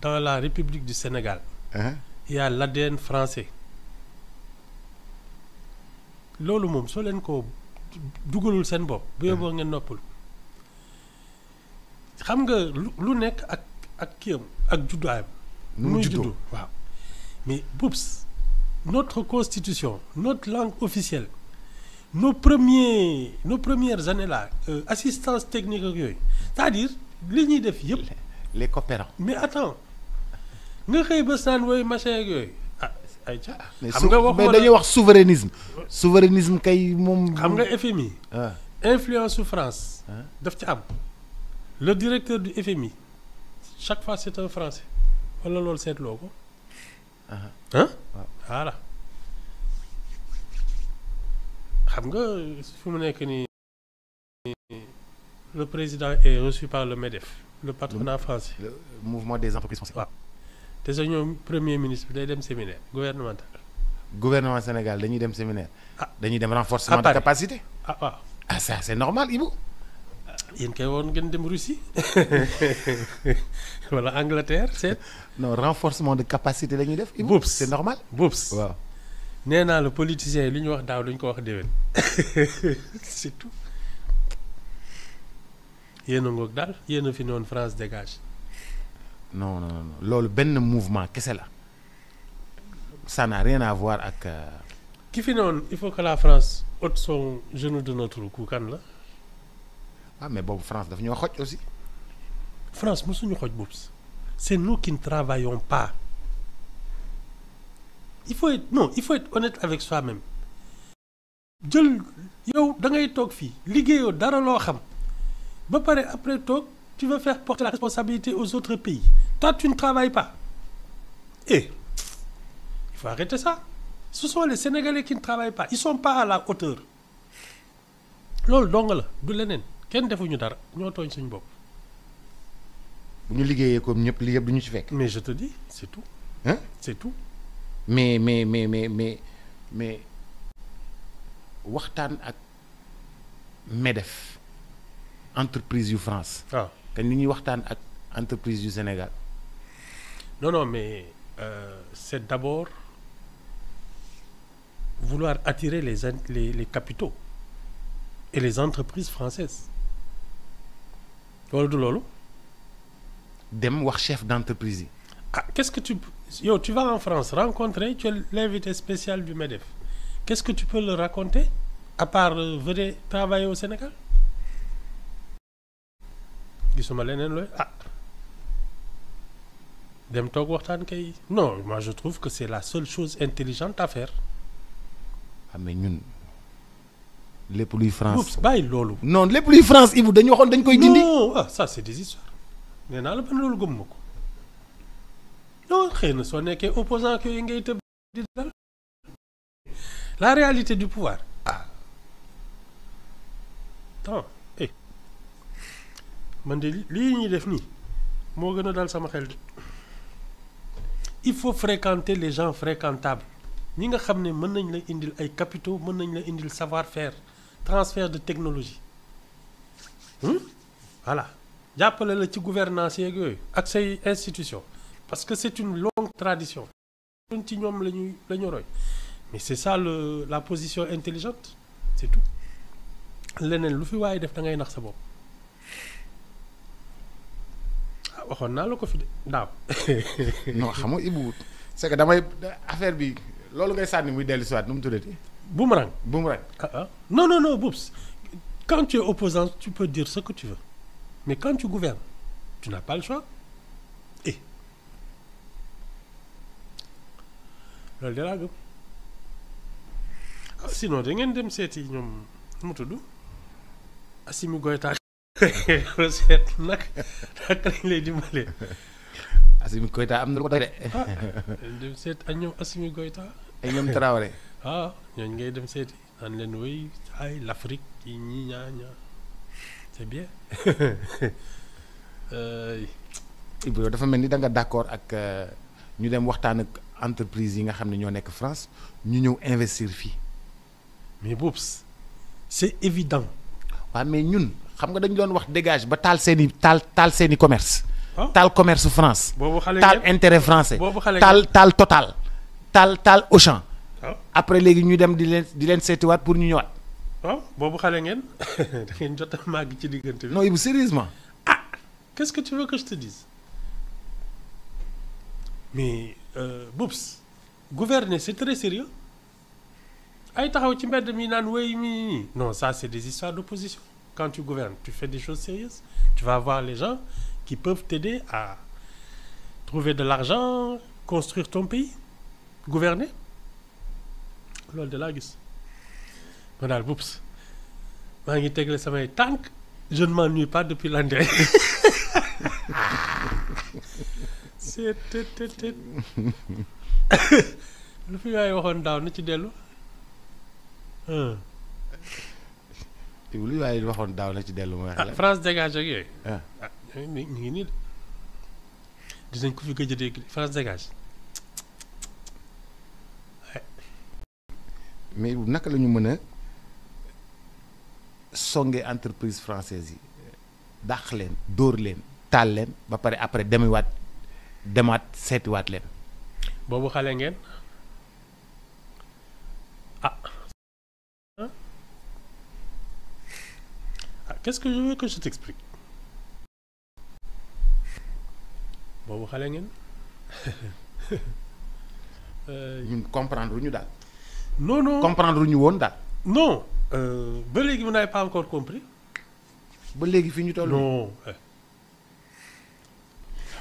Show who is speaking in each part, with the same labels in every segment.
Speaker 1: dans la République du Sénégal, il y a l'ADN français. Loolu moom soo leen ko dugalul seen bopp bu yóbboo ngeen noppul xam nga lu nekk ak kiyam ak juddaayam muy juddu waaw mais Boubs notre constitution notre langue officielle nos premières années là assistance technique ak yooyu c'est-à-dire li ñuy def yëpp
Speaker 2: les coopérants
Speaker 1: mais attends nga xëy ba saan wooyu machin ak yooyu
Speaker 2: xam nga mais dañuy wax souverainisme kay moom.
Speaker 1: xam nga FMI. influence su France. daf ci am le directeur du FMI chaque fois c'est un Français wala loolu seetloo ko. voilà xam nga fu mu nekk nii le président est reçu par le MEDEF le patronat français.
Speaker 2: le mouvement des entreprises françaises.
Speaker 1: waaw. te sa ñoom premier ministre bi day dem séminaire gouvernemental.
Speaker 2: gouvernement Sénégal dañuy dem séminaire. dañuy dem renforcement de capacité.
Speaker 1: waaw.
Speaker 2: Ça c'est normal Ibou.
Speaker 1: yéen kay woon ngeen dem Russie wala Angleterre seet.
Speaker 2: non renforcement de capacité la ñuy def. Ibou
Speaker 1: Boubs
Speaker 2: c'est normal.
Speaker 1: Boubs
Speaker 2: waaw.
Speaker 1: nee naa la politiciens yi li ñu wax daaw dañu ko wax déwén c'est tout. yéen a ngoog daal yéen a fi noonu France dégage.
Speaker 2: non loolu benn mouvement kese la ça n'a rien à voir ak.
Speaker 1: ki fi noonu il faut que la France ôte son genou de notre cou kan la.
Speaker 2: mais boobu France daf ñoo xoj aussi.
Speaker 1: France mosuñu xoj Boubs c'est nous qui ne travaillons pas il faut être honnête avec soi-même jël yow da ngay toog fii liggéeyoo dara loo xam ba pare après toog. Tu veux faire porter la responsabilité aux autres pays. Toi, tu ne travailles pas. Il faut arrêter ça. Ce sont les Sénégalais qui ne travaillent pas. Ils ne sont pas à la hauteur. loolu dong la du leneen kenn defuñu dara ñoo tooñ suñu bopp.
Speaker 2: bu ñu liggéeyee comme ñëpp li yëpp du ñu ci fekk.
Speaker 1: mais je te dis c'est tout. c'est tout.
Speaker 2: mais waxtaan ak MEDEF entreprise yu France.
Speaker 1: waaw.
Speaker 2: kañ li ñuy waxtaan ak entreprise yu Sénégal.
Speaker 1: non mais c'est d'abord vouloir attirer les capitaux et les entreprises françaises loolu du loolu.
Speaker 2: dem wax chef d'entreprise yi.
Speaker 1: qu'est-ce que tu vas en France rencontrer tu es l'invité spécial du MEDEF qu'est-ce que tu peux leur raconter à part venir travailler au Sénégal. gisuma leneen looy dem toog waxtaan kay non moi je trouve que c'est la seule chose intelligente à faire.
Speaker 2: mais ñun lépp luy France.
Speaker 1: bàyyi loolu.
Speaker 2: non lépp luy France Ibou dañu waxoon dañ koy dindi.
Speaker 1: non ça c'est des histoires nee naa la ban loolu gëm ma ko non xëy na soo nekkee opposant ak yooyu ngay tëb di dal la réalité du pouvoir attends man de lii ñuy def nii moo gën a dal sama xel de il faut fréquenter les gens fréquentables ñi nga xam ne mën nañ la indil ay capitaux mën nañ la indil savoir-faire transfert de technologie voilà jàppale la ci gouvernance yeeg yooyu ak say institutions parce que c'est une longue tradition ñun ci ñoom la ñu roy mais c'est ça la position intelligente c'est tout leneen lu fi waaye def da ngay nax sa bopp. waxoon naa la ko fi de daaw.
Speaker 2: non xam nga Ibou c'est que damay affaire bi loolu ngay sànni muy dellu si waat nu mu tuddati.
Speaker 1: boomerang. non Boubs quand tu es opposant tu peux dire ce que tu veux mais quand tu gouvernes tu n'as pas le choix loolu de laa gëm sinon da ngeen dem seeti ñoom nu mu tudd Assimi Goïta seet nag lañ lay dimbalee.
Speaker 2: Assimi Goïta am na lu ko doy de.
Speaker 1: dem seet ak ñoom Assimi Goïta.
Speaker 2: ay ñoom Traoré.
Speaker 1: ñooñu ngay dem seeti naan leen woy ay l'Afrique yi ñii ñaa c'est bien.
Speaker 2: Ibou dafa mel ni da nga d'accord ak ñu dem waxtaan ak entreprise yi nga xam ne ñoo nekk France ñu ñëw investir fii.
Speaker 1: mais Boubs c'est évident.
Speaker 2: waaw mais ñun xam nga dañu doon wax dégage ba taal seeni commerce taal commerce France.
Speaker 1: boobu xale
Speaker 2: taal intérêt français.
Speaker 1: boobu xale
Speaker 2: taal Total. taal Auchan.
Speaker 1: waaw
Speaker 2: après léegi ñu dem di leen seetiwaat pour ñu ñëwaat.
Speaker 1: waaw boobu xale ngeen da ngeen jot a màgg ci diggante bi.
Speaker 2: non Ibou sérieusement.
Speaker 1: Qu'est-ce que tu veux que je te dise? Mais Boubs, gouverner c'est très sérieux. Ay taxaw ci mbedd mi naan wéy mi non, ça c'est des histoires d'opposition. Quand tu gouvernes, tu fais des choses sérieuses. Tu vas avoir les gens qui peuvent t'aider à trouver de l'argent, construire ton pays, gouverner. Loolu de laa gis ma daal Boubs maa ngi tegle samay tànk. Je ne m'ennuie pas depuis l'an dernier. C'est lu fi waay waxoon daaw na ci dellu.
Speaker 2: lu waaye waxoon daaw na ci dellu mooy xale.
Speaker 1: France dégage ak yooyu.
Speaker 2: mi
Speaker 1: ngi nii de dinañ ko fi gëj a dégg France dégage.
Speaker 2: mais naka la ñu mën a songe entreprise française yi dàq leen dóor leen taal leen ba pare après demaat seetiwaat leen.
Speaker 1: boobu xale ngeen qu'est-ce que je veux que je t'explique boobu xale ngeen.
Speaker 2: ñun comprendre ñu daal.
Speaker 1: non
Speaker 2: comprendre ñu woon daal.
Speaker 1: non ba léegi vous n'avez pas encore compris.
Speaker 2: ba léegi fi ñu toll.
Speaker 1: non.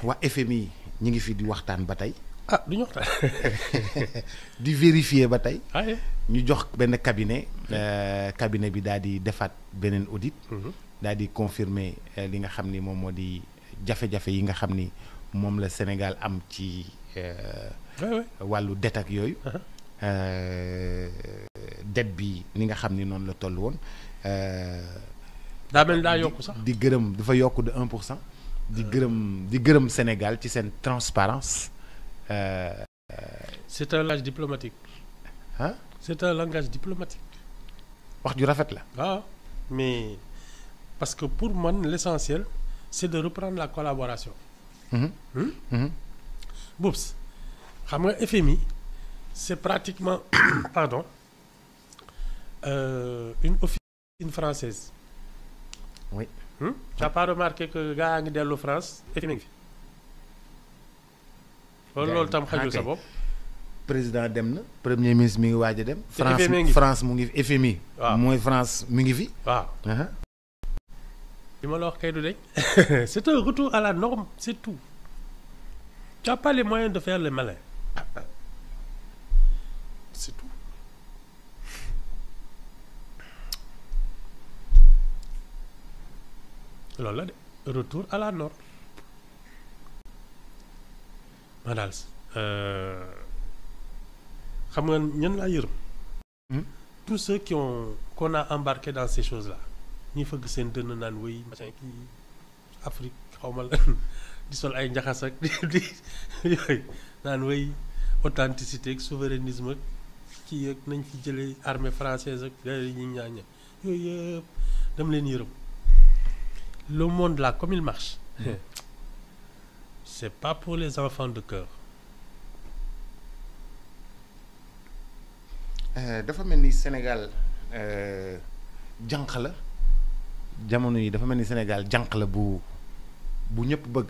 Speaker 2: waa FMI ñi ngi fi di waxtaan ba tey.
Speaker 1: du ñu waxtaan.
Speaker 2: di vérifier ba tey. ñu jox benn cabinet. cabinet bi daal di defaat beneen audit. daal di confirmer li nga xam ni moom moo di jafe-jafe yi nga xam ni moom la Sénégal am ci wàllu dette ak yooyu. dette bi ni nga xam ni noonu la toll woon.
Speaker 1: daa mel ni daa yokk sax.
Speaker 2: di gërëm dafa yokk de 1%. di gërëm Sénégal ci seen transparence.
Speaker 1: C'est un langage diplomatique. C'est un langage diplomatique.
Speaker 2: wax ju rafet la.
Speaker 1: waaw mais parce que pour man l'essentiel c'est de reprendre la collaboration. Boubs xam nga FMI c'est pratiquement pardon une officine française.
Speaker 2: Oui.
Speaker 1: Tu n'as pas remarqué que gaa ngi dellu France FMI ngi fi. loolu tam xajul sa bopp.
Speaker 2: président dem na premier ministre mi ngi waaj a dem. France mu ngi FMI.
Speaker 1: waaw
Speaker 2: mooy France mi ngi fi.
Speaker 1: waaw. li ma la wax kay du deñ c'est un retour à la norme c'est tout. Tu n'as pas les moyens de faire le malin. C'est tout. loolu la de retour à la norme. ma daal xam nga ñan laa yërëm. tous ceux qu'on a embarqué dans ces choses là ñuy fëgg seen dënn naan wéy machin kii Afrique xaw ma la di sol ay njaxas ak di yooyu naan wéy authenticité ak souverainisme ak kii ak nañ fi jëlee armée française ak ñi ñaaña yooyu yëpp dama leen yërëm. Le monde là comme il marche c'est pas pour les enfants de cœur.
Speaker 2: dafa mel ni Sénégal jànq la jamono yi dafa mel ni Sénégal jànq la bu ñëpp bëgg.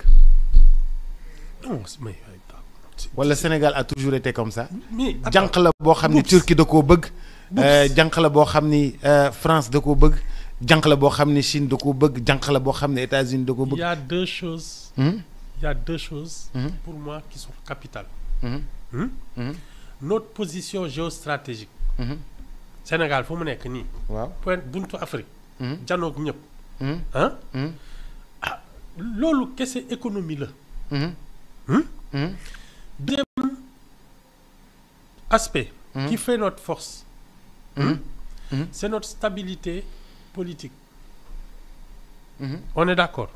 Speaker 1: non mais.
Speaker 2: wala Sénégal a toujours été comme ça.
Speaker 1: mais
Speaker 2: jànq la boo xam ni Turquie da koo bëgg. jànq la boo xam ni France da koo bëgg. jànq la boo xam ni Chine da koo bëgg jànq la boo xam ni États-Unis da koo bëgg.
Speaker 1: Il y a deux choses. Pour moi qui sont capitales. Notre position géostratégique. Sénégal fu mu nekk nii.
Speaker 2: waaw
Speaker 1: point buntu Afrique. janoog ñëpp. loolu kese économie la. Deuxième aspect. qui fait notre force. c'est notre stabilité politique. On est d'accord.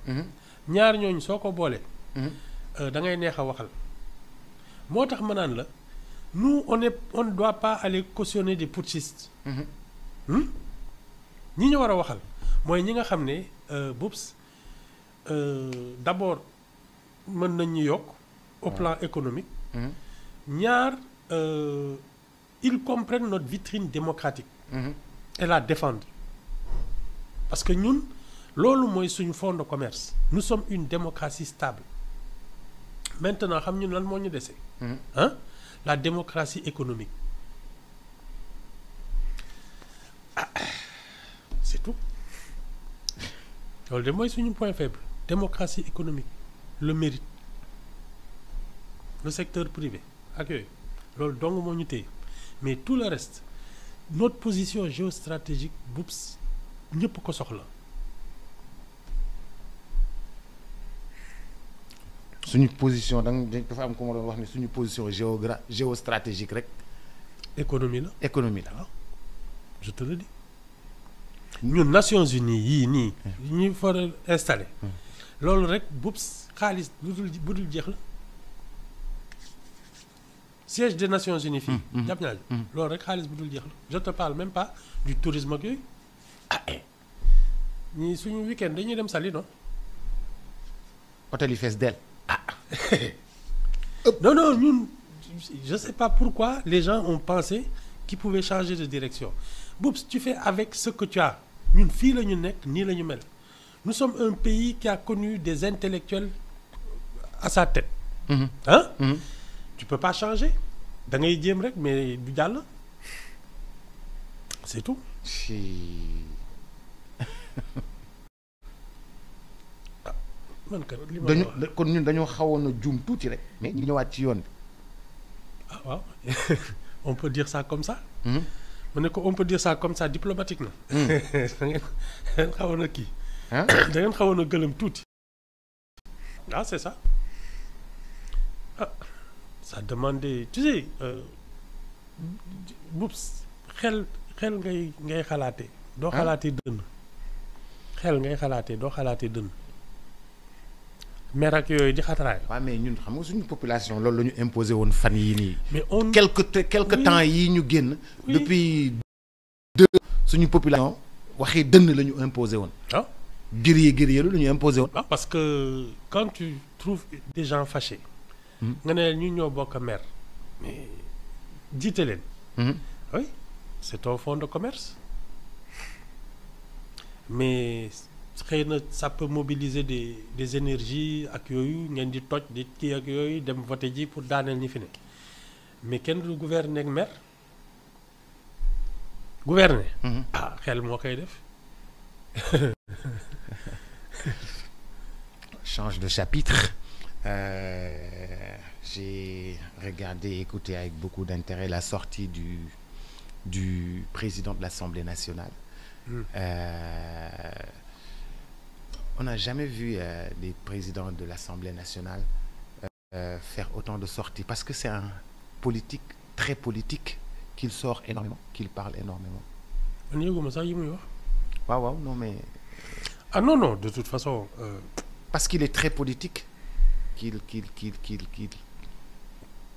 Speaker 1: ñaar ñooñu soo ko boolee. da ngay neex a waxal. moo tax ma naan la nous on ne doit pas aller cautionner des putschistes. ñi ñu war a waxal mooy ñi nga xam ne Boubs d'abord mën nañ ñu yokk au plan économique. ñaar ils comprennent notre vitrine démocratique. et la défendent parce que ñun loolu mooy suñu fonds de commerce. nous sommes une démocratie stable maintenant xam ñun lan moo ñu dese. la démocratie économique. c'est tout loolu de mooy suñu point faible démocratie économique le mérite le secteur privé ak yooyu loolu dong moo ñu téye mais tout le reste notre position géostratégique BOUPS ñëpp ko soxla.
Speaker 2: suñu position dafa am ko ma doon wax ni suñu position géostratégique rek.
Speaker 1: économie la
Speaker 2: économie la
Speaker 1: waaw je te le dis. ñun Nations Unies yii nii. ñu fa installé. loolu rek BOUPS xaalis bu dul jeex la. siège des Nations Unies fii. jàpp naa loolu rek xaalis bu dul jeex la. je te parle même pas du tourisme ak yooyu. ñii suñu week-end dañuy dem Saly non.
Speaker 2: hôtel yi fees del.
Speaker 1: non ñun je sais pas pourquoi les gens ont pensé qu'ils pouvaient changer de direction. BOUPS tu fais avec ce que tu as ñun fii la ñu nekk nii la ñu mel nous sommes un pays qui a connu des intellectuels à sa tête. Tu peux pas changer da ngay jéem rek mais du jàll c'est tout. man kat li ma
Speaker 2: dañu kon ñun dañoo xawoon a juum tuuti rek mais ñu ñëwaat ci yoon bi.
Speaker 1: ah waaw on peut dire ça comme ça. mu ne ko on peut dire ça comme ça diplomatique na. da ngeen xawoon a kii. da ngeen xawoon a gëlëm tuuti. ah c'est ça ah ça demandait tu sais BOUPS xel ngay xalaatee. doo xalaatee dënn. xel ngay xalaatee doo xalaatee dënn. mer ak yooyu di xataraay.
Speaker 2: waaw mais ñun xam nga suñu population loolu la ñu imposé woon fan yii nii.
Speaker 1: mais on
Speaker 2: quelque temps yii ñu génn. depuis suñu population. waxi dënn la ñu imposé woon.
Speaker 1: ah.
Speaker 2: guerrier la ñu imposé woon.
Speaker 1: ah parce que quand tu trouves des gens fâchés. nga ne ñu ñoo bokk mer. mais jiite leen. oui c'est ton fonds de commerce. mais. xëy na ça peut mobiliser des énergies ak yooyu ngeen di toj di kii ak yooyu dem voter ji pour daaneel ñi fi ne mais kenn du gouverner ak mer gouverner. ah xel moo koy def.
Speaker 2: Change de chapitre. J'ai regardé et écouté avec beaucoup d'intérêt la sortie du président de l'Assemblée nationale. On n'a jamais vu des présidents de l'Assemblée nationale faire autant de sorties parce que c'est un politique très politique qu'il sort énormément, qu'il parle énormément.
Speaker 1: man yëguma sax yi muy wax.
Speaker 2: waaw non mais.
Speaker 1: ah non de toute façon.
Speaker 2: parce qu'il est très politique qu'il.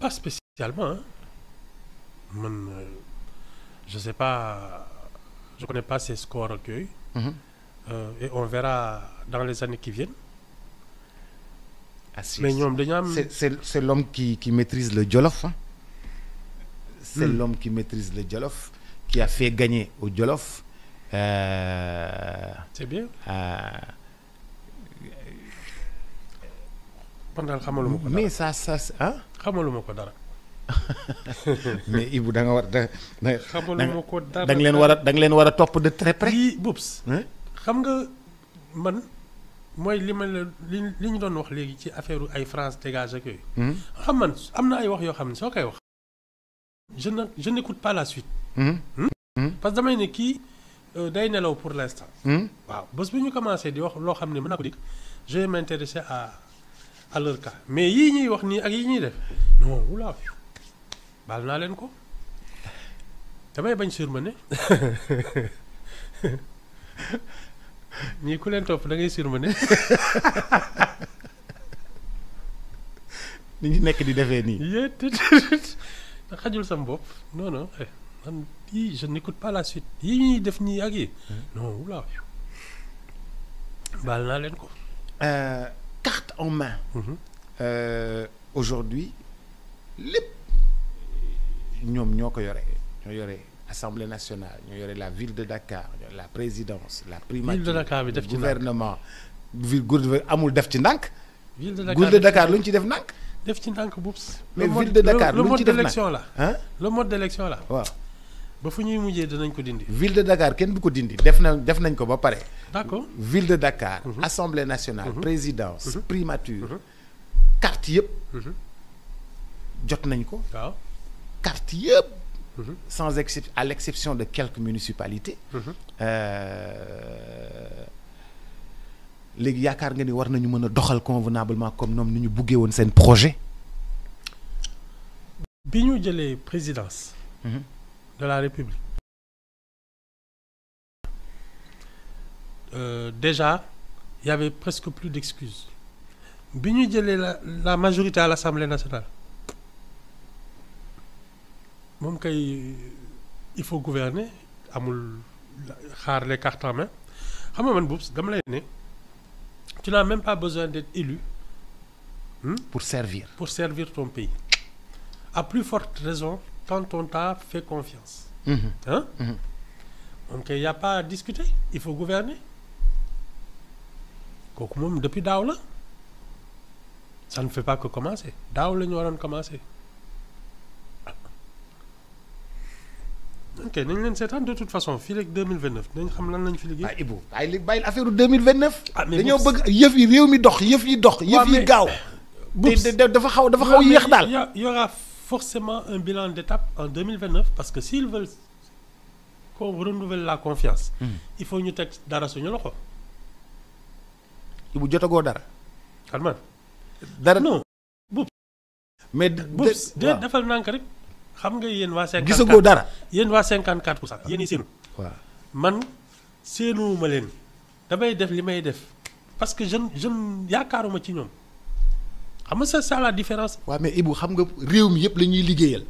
Speaker 1: Pas spécialement hein. man je sais pas je connais pas ses scores ak yooyu. Et on verra dans les années qui viennent. Mais ñoom dañu am.
Speaker 2: C'est l'homme qui maîtrise le Jolof. Hein? C'est l'homme qui maîtrise le Jolof, qui a fait gagner au Jolof.
Speaker 1: C'est bien. man daal xamaluma ko dara.
Speaker 2: Mais ça ah.
Speaker 1: xamaluma ko dara.
Speaker 2: mais Ibou da nga war
Speaker 1: xamaluma ko dara
Speaker 2: da nga leen war a topp de très près.
Speaker 1: lii BOUPS. xam nga man mooy li ma la li ñu doon wax léegi ci affaire ay France dégage ak yooyu. xam man am na ay wax yoo xam ne soo koy wax. je n'écoute pas la suite. parce que damay ne kii day nelaw pour l'instant. waaw bés bu ñu commencé di wax loo xam ne mën naa ko dégg je vais m'intéresser à leur cas mais yii ñuy wax nii ak yii ñuy def non wula baal naa leen ko damay bañ surmené. ñii ku leen topp da ngay surmené.
Speaker 2: ni ñu nekk di defee nii.
Speaker 1: da xajul sam bopp non man yii je n'écoute pas la suite yii ñuy def nii ak yi non wula baal naa leen ko.
Speaker 2: Carte en main. aujourd'hui lépp ñoom ñoo ko yore ñoo yore Assemblée nationale ñoo yore la ville de Dakar la présidence la primature
Speaker 1: ville de Dakar bi def ci
Speaker 2: gouvernement amul def ci ndànk
Speaker 1: ville
Speaker 2: de Dakar lu ñu ci def ndànk
Speaker 1: def ci ndànk boops
Speaker 2: mais ville de Dakar lu ñu ci def ndànk
Speaker 1: le mode d'élection la
Speaker 2: waaw
Speaker 1: ba fu ñuy mujjee danañ ko dindi
Speaker 2: ville de Dakar kenn du ko dindi def nañ ko ba pare
Speaker 1: d'accord
Speaker 2: ville de Dakar Assemblée nationale présidence primature carte yëpp jot nañ ko
Speaker 1: waaw
Speaker 2: carte yëpp sans exception à l'exception de quelques municipalités léegi yaakaar nga ni war nañu mën a doxal convenablement comme ñoom ni ñu buggee woon seen projet
Speaker 1: bi ñu jëlee présidence de la République déjà il y avait presque plus d'excuses bi ñu jëlee la majorité à l'Assemblée nationale moom kay il faut gouverner amul xaar les cartes en main xam nga man boobu dama lay ne tu n'as même pas besoin d'être élu
Speaker 2: pour servir
Speaker 1: ton pays à plus forte raison quand on t'a fait confiance moom kay y a pas à discuter il faut gouverner kooku moom depuis daaw la ça ne fait pas que commencer daaw la ñu waroon commencer ok nañ leen seetaan de toute façon fii rek 2029 nañ xam lan lañ fi liggéey.
Speaker 2: Ibou ay bàyyil affaire 2029.
Speaker 1: mais
Speaker 2: dañoo bëgg yëf yi réew mi dox yëf yi gaaw. dafa xaw yéex daal.
Speaker 1: y aura forcément un bilan d'étape en 2029 parce que s'ils veulent qu'on renouvelle la confiance. il faut ñu teg dara suñu loxo.
Speaker 2: Ibou jotagoo dara.
Speaker 1: kan man.
Speaker 2: dara
Speaker 1: non. Boubs
Speaker 2: mais
Speaker 1: defal nànk rek. xam nga yéen waa 54
Speaker 2: gisagoo dara.
Speaker 1: yéen waa 54% yéen i seenu.
Speaker 2: waaw
Speaker 1: man seenuwuma leen damay def li may def parce que jeune yaakaaruma ci ñoom xam nga c'est ça la différence.
Speaker 2: waaw mais Ibou xam nga réew mi yëpp la ñuy liggéeyal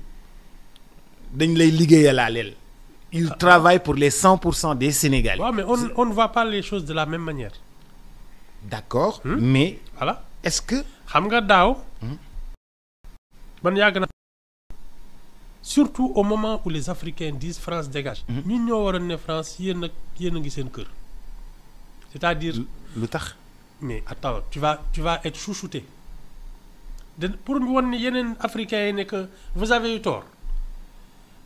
Speaker 2: dañ lay liggéeyalaaleel. il travaille pour les 100% des Sénégalais.
Speaker 1: waaw mais on ne voit pas les choses de la même manière.
Speaker 2: d'accord. mais
Speaker 1: voilà
Speaker 2: est-ce que.
Speaker 1: xam nga daaw. man yàgg na. surtout au moment où les Africains disent France dégage. ñun ñoo waroon ne France yéen a ngi seen kër. c'est-à-dire.
Speaker 2: lu tax.
Speaker 1: mais attends tu vas être chouchouté pour wan ni yeneen Africains yi ne que vous avez eu tort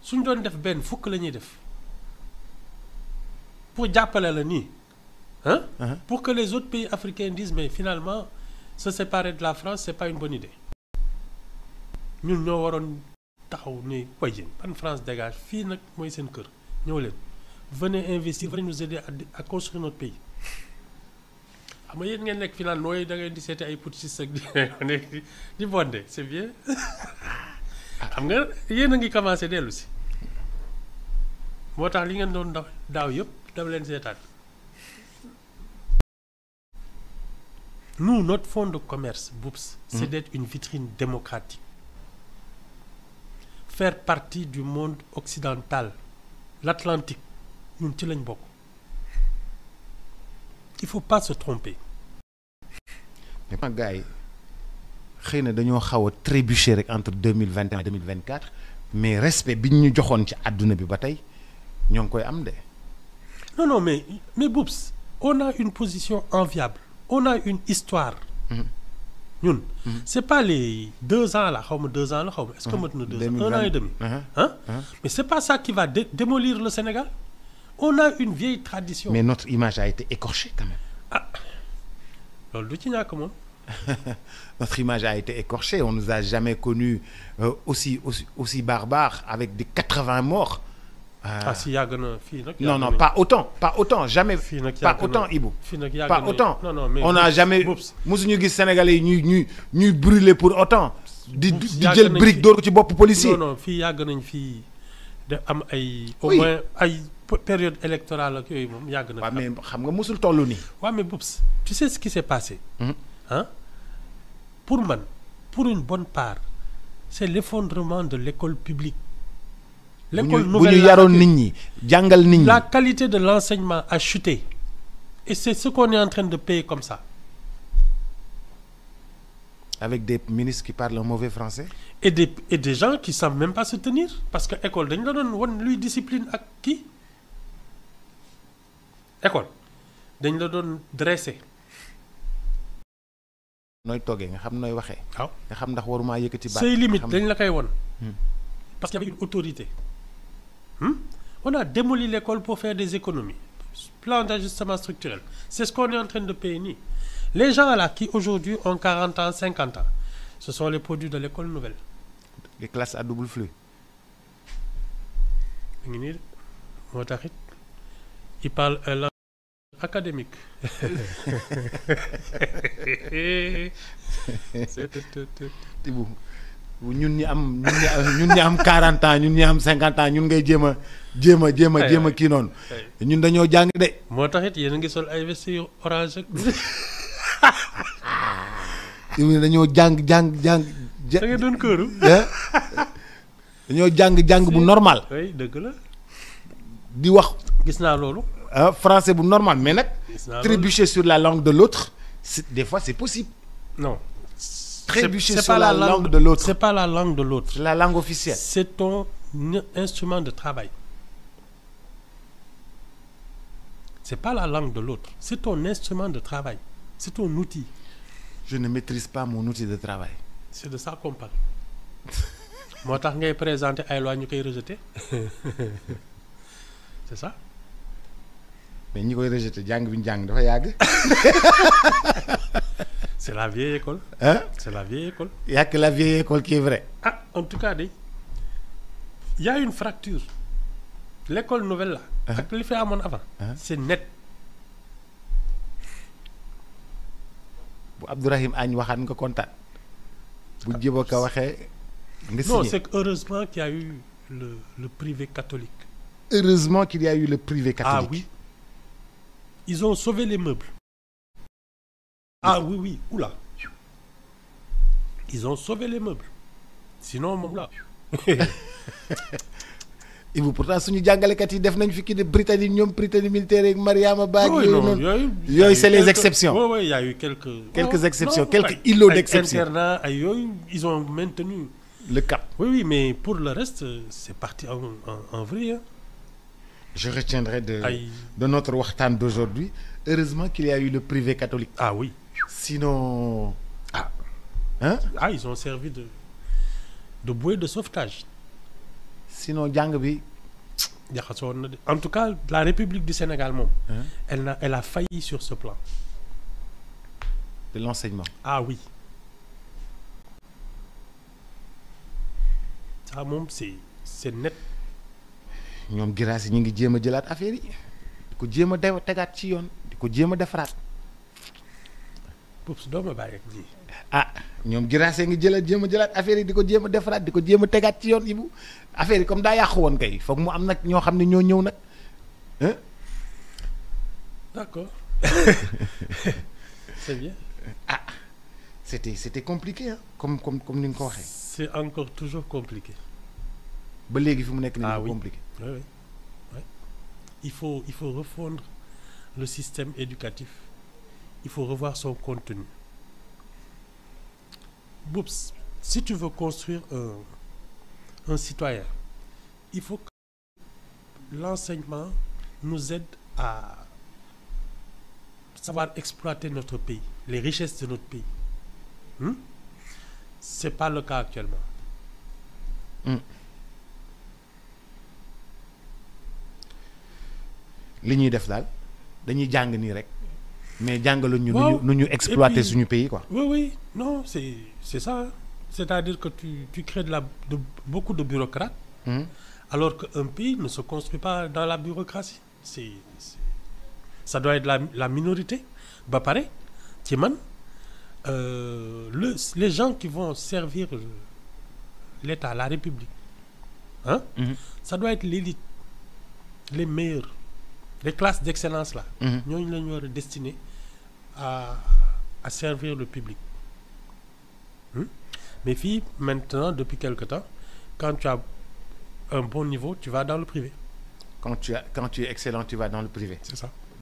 Speaker 1: suñ doon def benn fukk la ñuy def pour jàppale la nii pour que les autres pays africains disent mais finalement se séparer de la France c'est pas une bonne idée ñun ñoo waroon. taxaw ne koy yéen ban France dégage fii nag mooy seen kër ñëw leen venez investir venez nous aider à construire notre pays xam nga yéen ngeen nekk fi naan nooy da ngeen di seeti ay putschistes ak di bondé c'est bien xam nga yéen a ngi commencé dellu si moo tax li ngeen doon daaw yëpp dama leen seetaan nous notre fonds de commerce Boubs c'est d'être une vitrine démocratique faire partie du monde occidental l'Atlantique ñun ci lañ bokk il faut pas se tromper.
Speaker 2: mais ma gars yi xëy na dañoo xaw a trébucher rek entre 2021 et 2024 mais respect bi ñu joxoon ci àdduna bi ba tey ñoo ngi koy am de.
Speaker 1: non mais Boubs on a une position enviable on a une histoire. ñun c'est pas les 2 ans là xaw ma 2 ans la xaw ma est-ce que mat na 2 ans 1 an et demi mais c'est pas ça qui va démolir le Sénégal on a une vieille tradition.
Speaker 2: mais notre image a été écorchée quand même.
Speaker 1: loolu du ci ñàkk moom.
Speaker 2: notre image a été écorchée on nous a jamais connus aussi barbares avec des 80 morts.
Speaker 1: si yàgg na fii nag.
Speaker 2: non pas autant jamais.
Speaker 1: fii nag
Speaker 2: pas autant Ibou.
Speaker 1: fii nag yàgg
Speaker 2: pas autant.
Speaker 1: non mais
Speaker 2: on n'a jamais mosuñu gis Sénégalais yi ñuy brûler pour autant. di jël brique dóor ko ci bopp policier.
Speaker 1: non fii yàgg nañ fii de am ay. au moins ay période électorale ak yooyu moom yàgg na.
Speaker 2: waaw mais xam nga mosul tollu nii.
Speaker 1: waaw mais Boubs tu sais ce qui s'est passé. pour man pour une bonne part c'est l'effondrement de l'école publique. l'école nouvelle
Speaker 2: bu ñu yaroon nit ñi jàngal nit ñi.
Speaker 1: la qualité de l'enseignement a chuté et c'est ce qu'on est en train de payer comme ça
Speaker 2: Avec des ministres qui parlent un mauvais français.
Speaker 1: Et des gens qui ne savent même pas se tenir. Parce que l'école, dañ la doon wan luy discipline ak kii. École dañ la doon dressé.
Speaker 2: nooy toggee nga xam nooy waxee.
Speaker 1: waaw
Speaker 2: nga xam ndax waruma yëkkati baat.
Speaker 1: say limite dañ la koy won. Parce qu'il y avait une autorité. On a démoli l'école pour faire des économies. Plan d'ajustement structurel. C'est ce qu'on est en train de payer nii. Les gens là qui aujourd'hui ont 40 ans, 50 ans, ce sont les produits de l'école nouvelle.
Speaker 2: Les classes à double flux.
Speaker 1: Ils parlent un langage académique.
Speaker 2: Tibou ñun ñi am 40 ans ñun ñi am 50 ans ñun ngay jéem a kii noonu. ñun dañoo jàng de.
Speaker 1: moo tax it yéen a ngi sol ay vesti yu orange ak.
Speaker 2: dañoo jàng.
Speaker 1: da ngeen doon këru.
Speaker 2: dañoo jàng bu normal.
Speaker 1: oui dëgg la.
Speaker 2: di wax.
Speaker 1: gis naa loolu.
Speaker 2: français bu normal mais nag. trébucher sur la langue de l'autre des fois c'est possible.
Speaker 1: non.
Speaker 2: Trébucher sur la langue de l'autre.
Speaker 1: C'est pas la langue de l'autre.
Speaker 2: C'est la langue officielle.
Speaker 1: C'est ton instrument de travail. C'est pas la langue de l'autre. C'est ton instrument de travail. C'est ton outil.
Speaker 2: Je ne maîtrise pas mon outil de travail.
Speaker 1: C'est de ça qu'on parle. Moi, tu as présenté à loi, nous avons rejeté. C'est ça?
Speaker 2: Mais nous avons rejeté.
Speaker 1: C'est la vieille école.
Speaker 2: Hein?
Speaker 1: C'est la vieille école.
Speaker 2: Il n'y a que la vieille école qui est vraie.
Speaker 1: Ah, en tout cas, il y a une fracture. L'école nouvelle là, avec le fait à mon avant, c'est net.
Speaker 2: Bu Abdourahim Agne waxaat nga kontaan. Bu Djibo Ka waxee nga signé.
Speaker 1: Non, c'est heureusement qu'il y a eu le privé catholique.
Speaker 2: Heureusement qu'il y a eu le privé catholique.
Speaker 1: Ah oui. Ils ont sauvé les meubles. Ah oui, oui, oula. Ils ont sauvé les meubles. Sinon, mon là.
Speaker 2: Et vous pourtant suñu jàngalekat yi def nañ fi kii de Britannique ñoom Britannique militaire ak Mariama Ba yooyu c'est les exceptions.
Speaker 1: Oui, il y a eu quelques
Speaker 2: exceptions, quelques îlots d'exception.
Speaker 1: Internat, ils ont maintenu
Speaker 2: le cap.
Speaker 1: Oui, mais pour le reste, c'est parti en vrai. Hein.
Speaker 2: Je retiendrai de notre waxtaan d'aujourd'hui. Heureusement qu'il y a eu le privé catholique.
Speaker 1: Ah oui.
Speaker 2: Sinon...
Speaker 1: ils ont servi de bouée de sauvetage.
Speaker 2: Sinon, jàng bi.
Speaker 1: En tout cas, la République du Sénégal, elle a failli sur ce plan.
Speaker 2: De l'enseignement.
Speaker 1: Ah oui. Ça, c'est net.
Speaker 2: ñoom Guirassy ñi ngi jéem a jëlaat affaire yi di ko jéem a tegaat ci yoon di ko jéem a defaraat.
Speaker 1: Poups doo ma bàyyi ak ji.
Speaker 2: ñoom Guirassy ngi jéem a jëlaat affaire yi di ko jéem a defaraat di ko jéem a tegaat ci yoon Ibou affaire yi comme daa yàqu woon kay foog mu am nag ñoo xam ne ñoo ñëw nag.
Speaker 1: D'accord. C'est bien.
Speaker 2: C'était compliqué hein comme ni nga ko waxee.
Speaker 1: C'est encore toujours compliqué.
Speaker 2: ba léegi fi mu nekk nii compliqué.
Speaker 1: Oui. Il faut refondre le système éducatif. Il faut revoir son contenu. Boups, si tu veux construire un citoyen, il faut que l'enseignement nous aide à savoir exploiter notre pays, les richesses de notre pays. C'est pas le cas actuellement.
Speaker 2: li ñuy def daal dañuy jàng nii rek mais jàngaluñ ñu nu ñu exploiter suñu pays quoi.
Speaker 1: Oui, non, c'est ça. C'est-à-dire que tu crées beaucoup de bureaucrates, alors qu'un pays ne se construit pas dans la bureaucratie. Ça doit être la minorité. Bah pareil, les gens qui vont servir l'État, la République, ça doit être l'élite, les meilleurs. Les classes d'excellence là, nous sommes destinés à servir le public. Mais filles, maintenant, depuis quelque temps, quand tu as un bon niveau, tu vas dans le privé.
Speaker 2: Quand tu es excellent, tu vas dans le privé.
Speaker 1: C'est ça.